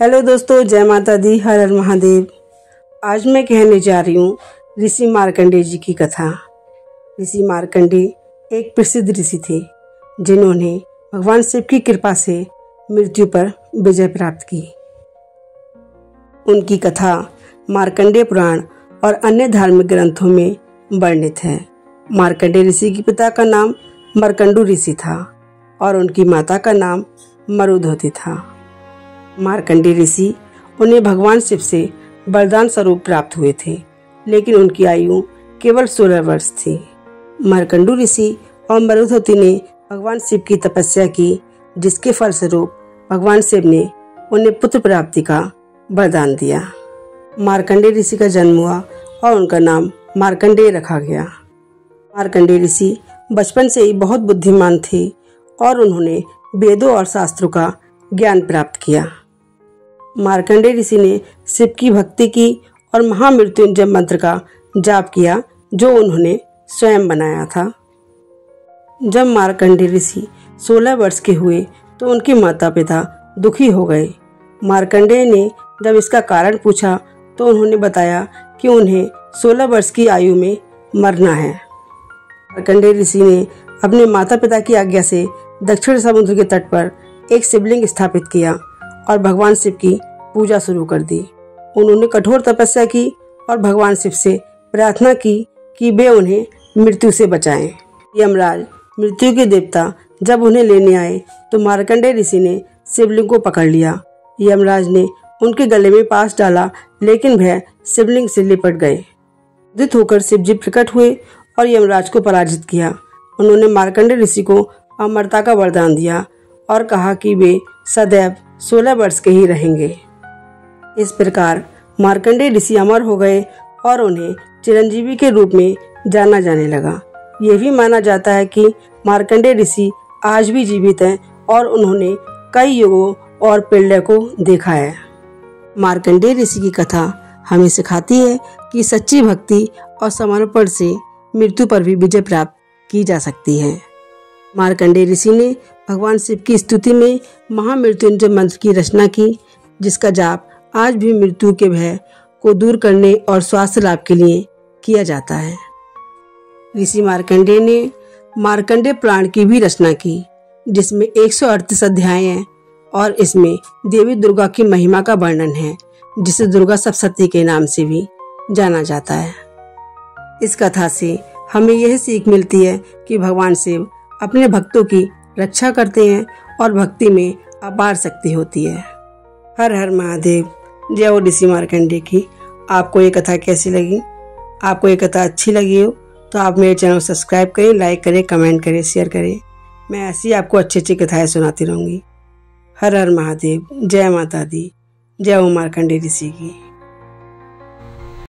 Hello दोस्तों, जय माता दी, हर हर महादेव। आज मैं कहने जा रही हूँ ऋषि मार्कंडेय जी की कथा। ऋषि मार्कंडेय एक प्रसिद्ध ऋषि थे जिन्होंने भगवान शिव की कृपा से मृत्यु पर विजय प्राप्त की। उनकी कथा मार्कंडेय पुराण और अन्य धार्मिक ग्रंथों में वर्णित है। मार्कंडेय ऋषि के पिता का नाम मार्कंडू ऋषि था और उनकी माता का नाम मरुधवती था। मार्कंडेय ऋषि उन्हें भगवान शिव से वरदान स्वरूप प्राप्त हुए थे, लेकिन उनकी आयु केवल 16 वर्ष थी। मार्कंडू ऋषि और मरुधवती ने भगवान शिव की तपस्या की, जिसके फलस्वरूप भगवान शिव ने उन्हें पुत्र प्राप्ति का वरदान दिया। मार्कंडेय ऋषि का जन्म हुआ और उनका नाम मार्कंडेय रखा गया। मार्कंडेय ऋषि बचपन से ही बहुत बुद्धिमान थे और उन्होंने वेदों और शास्त्रों का ज्ञान प्राप्त किया। मार्कंडेय ऋषि ने शिव की भक्ति की और महामृत्युंजय मंत्र का जाप किया, जो उन्होंने स्वयं बनाया था। जब मार्कंडेय ऋषि 16 वर्ष के हुए तो उनके माता पिता दुखी हो गए। मार्कंडेय ने जब इसका कारण पूछा तो उन्होंने बताया कि उन्हें 16 वर्ष की आयु में मरना है। मार्कंडेय ऋषि ने अपने माता पिता की आज्ञा से दक्षिण समुद्र के तट पर एक शिवलिंग स्थापित किया और भगवान शिव की पूजा शुरू कर दी। उन्होंने कठोर तपस्या की और भगवान शिव से प्रार्थना की कि वे उन्हें मृत्यु से बचाएं। यमराज मृत्यु के देवता जब उन्हें लेने आए तो मार्कंडेय ऋषि ने शिवलिंग को पकड़ लिया। यमराज ने उनके गले में पास डाला, लेकिन वह शिवलिंग से लिपट गए। क्रोधित होकर शिवजी प्रकट हुए और यमराज को पराजित किया। उन्होंने मार्कंडेय ऋषि को अमरता का वरदान दिया और कहा कि वे सदैव 16 वर्ष के ही रहेंगे। इस प्रकार मार्कंडेय ऋषि अमर हो गए और उन्हें चिरंजीवी के रूप में जाना जाने लगा। यह भी माना जाता है कि मार्कंडेय ऋषि आज भी जीवित हैं और उन्होंने कई युगों और पीढ़ियों को देखा है। मार्कंडेय ऋषि की कथा हमें सिखाती है कि सच्ची भक्ति और समर्पण से मृत्यु पर भी विजय प्राप्त की जा सकती है। मार्कंडेय ऋषि ने भगवान शिव की स्तुति में महामृत्युंजय मंत्र की रचना की, जिसका जाप आज भी मृत्यु के भय को दूर करने और स्वास्थ्य लाभ के लिए किया जाता है। ऋषि मार्कंडेय ने मार्कंडेय पुराण की भी रचना की, जिसमें 138 अध्याय हैं और इसमें देवी दुर्गा की महिमा का वर्णन है, जिसे दुर्गा सप्तशती के नाम से भी जाना जाता है। इस कथा से हमें यह सीख मिलती है कि भगवान शिव अपने भक्तों की रक्षा करते हैं और भक्ति में अपार शक्ति होती है। हर हर महादेव। जय हो ऋषि मार्कंडेय की। आपको ये कथा कैसी लगी? आपको ये कथा अच्छी लगी हो तो आप मेरे चैनल को सब्सक्राइब करें, लाइक करें, कमेंट करें, शेयर करें। मैं ऐसी आपको अच्छी अच्छी कथाएं सुनाती रहूंगी। हर हर महादेव। जय माता दी। जय हो मार्कंडेय ऋषि की।